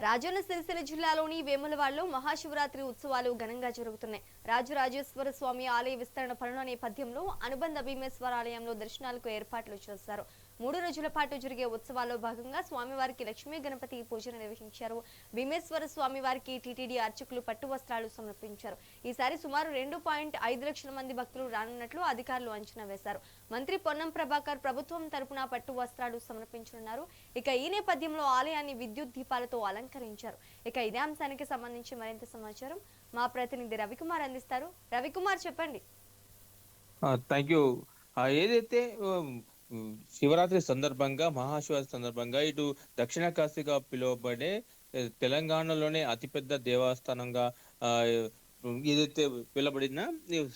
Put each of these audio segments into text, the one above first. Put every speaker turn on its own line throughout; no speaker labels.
రాజన్న సిరిసిల్ల జిల్లాలోని వేములవాడలో మహాశివరాత్రి ఉత్సవాలు ఘనంగా జరుగుతున్నాయి. రాజరాజేశ్వర స్వామి ఆలయ విస్తరణ పనుల నేపథ్యంలో అనుబంధ భీమేశ్వర ఆలయంలో దర్శనాలకు ఏర్పాట్లు చేశారు. 3 రోజుల పాటు జరిగే ఉత్సవాల్లో భాగంగా స్వామివారికి లక్ష్మీ గణపతి పూజలు నిర్వహించారు. భీమేశ్వర స్వామివారికి టీటీడీ అర్చకులు పట్టు వస్త్రాలు సమర్పించారు. ఈసారి సుమారు 2.5 లక్షల మంది భక్తులు రానున్నట్లు అధికారులు అంచనా వేశారు. మంత్రి పొన్నం ప్రభాకర్ ప్రభుత్వం తరపున పట్టు వస్త్రాలు సమర్పించనున్నారు. ఇక ఈ నేపథ్యంలో ఆలయాన్ని విద్యుత్ దీపాలతో అలంకరించారు. ఇక ఇదే అంశానికి సంబంధించి మరింత సమాచారం మా ప్రతినిధి రవికుమార్ అందిస్తారు. రవికుమార్, చెప్పండి.
Thank you. ఏదైతే శివరాత్రి సందర్భంగా మహాశివరాత్రి సందర్భంగా ఇటు దక్షిణ కాశీగా పిలువబడే తెలంగాణలోనే అతిపెద్ద దేవస్థానంగా ఆ ఏదైతే పిలువబడిన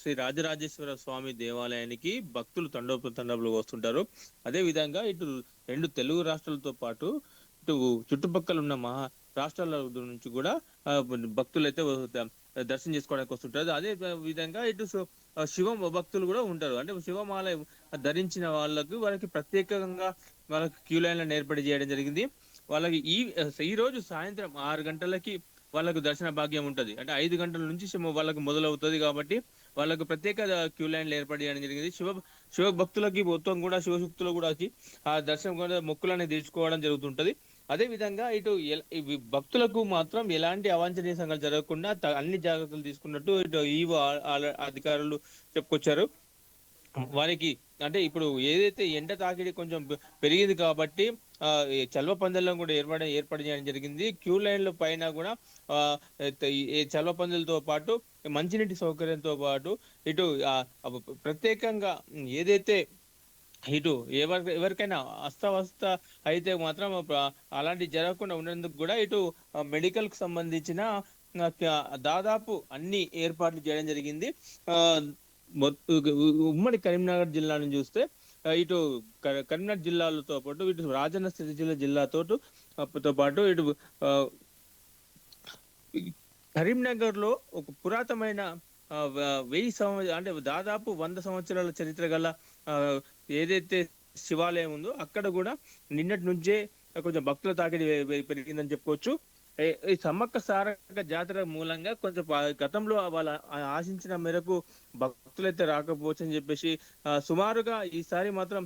శ్రీ రాజరాజేశ్వర స్వామి దేవాలయానికి భక్తులు తండోపతండాలు వస్తుంటారు. అదే విధంగా ఇటు 2 తెలుగు రాష్ట్రాలతో పాటు ఇటు చుట్టుపక్కల ఉన్న రాష్ట్రాల నుంచి కూడా భక్తులు అయితే దర్శనం చేసుకోవడానికి వస్తుంటారు. అదే విధంగా ఇటు శివ భక్తులు కూడా ఉంటారు. అంటే శివమాల ధరించిన వాళ్ళకి ప్రత్యేకంగా వాళ్ళకి క్యూ లైన్లను ఏర్పాటు చేయడం జరిగింది. వాళ్ళకి ఈ రోజు సాయంత్రం 6 గంటలకి వాళ్ళకు దర్శన భాగ్యం ఉంటది. అంటే 5 గంటల నుంచి వాళ్ళకు మొదలవుతుంది కాబట్టి వాళ్ళకు ప్రత్యేక క్యూ లైన్లు ఏర్పాటు చేయడం జరిగింది. శివ భక్తులకి మొత్తం కూడా శివశక్తులు కూడా వచ్చి ఆ దర్శనం కూడా మొక్కులని తీర్చుకోవడం జరుగుతుంటది. అదే విధంగా ఇటు భక్తులకు మాత్రం ఎలాంటి అవాంఛనీయ సంఘటనలు జరగకుండా అన్ని జాగ్రత్తలు తీసుకున్నట్టు ఇటు ఈవో అధికారులు చెప్పుకొచ్చారు. వారికి అంటే ఇప్పుడు ఏదైతే ఎండ తాకిడి కొంచెం పెరిగింది కాబట్టి చల్వ పందెలను కూడా ఏర్పాటు చేయడం జరిగింది. క్యూ లైన్ల పైన కూడా చల్వ పందెలతో పాటు మంచినీటి సౌకర్యంతో పాటు ఇటు ప్రత్యేకంగా ఏదైతే ఇటు ఎవరికైనా అస్తవస్త అయితే మాత్రం అలాంటి జరగకుండా ఉండేందుకు కూడా ఇటు మెడికల్ కు సంబంధించిన దాదాపు అన్ని ఏర్పాట్లు చేయడం జరిగింది. ఉమ్మడి కరీంనగర్ జిల్లాను చూస్తే ఇటు కరీంనగర్ జిల్లాలతో పాటు ఇటు రాజన్న సిరిసిల్ల జిల్లాతో పాటు ఇటు కరీంనగర్ లో ఒక పురాతనమైన 1000 సంవత్సరాలు అంటే దాదాపు 100 సంవత్సరాల చరిత్ర గల ఏదైతే శివాలయం ఉందో అక్కడ కూడా నిన్నటి నుంచే కొంచెం భక్తుల తాకిడి పెరిగిందని చెప్పుకోవచ్చు. ఈ సమ్మక్క సారక్క జాతర మూలంగా కొంచెం గతంలో వాళ్ళ ఆశించిన మేరకు భక్తులైతే రాకపోవచ్చు అని చెప్పేసి సుమారుగా ఈసారి మాత్రం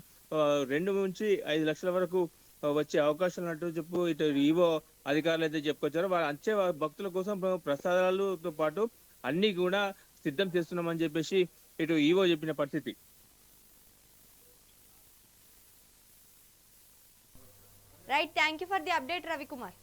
2 నుంచి 5 లక్షల వరకు వచ్చే అవకాశం ఉన్నట్టు ఇటు ఈవో అధికారులు అయితే చెప్పుకొచ్చారు. వాళ్ళ వచ్చే భక్తుల కోసం ప్రసాదాలతో పాటు అన్ని కూడా సిద్ధం చేస్తున్నామని చెప్పేసి ఇటు ఈవో చెప్పిన పరిస్థితి.
Right, thank you for the update, Ravikumar.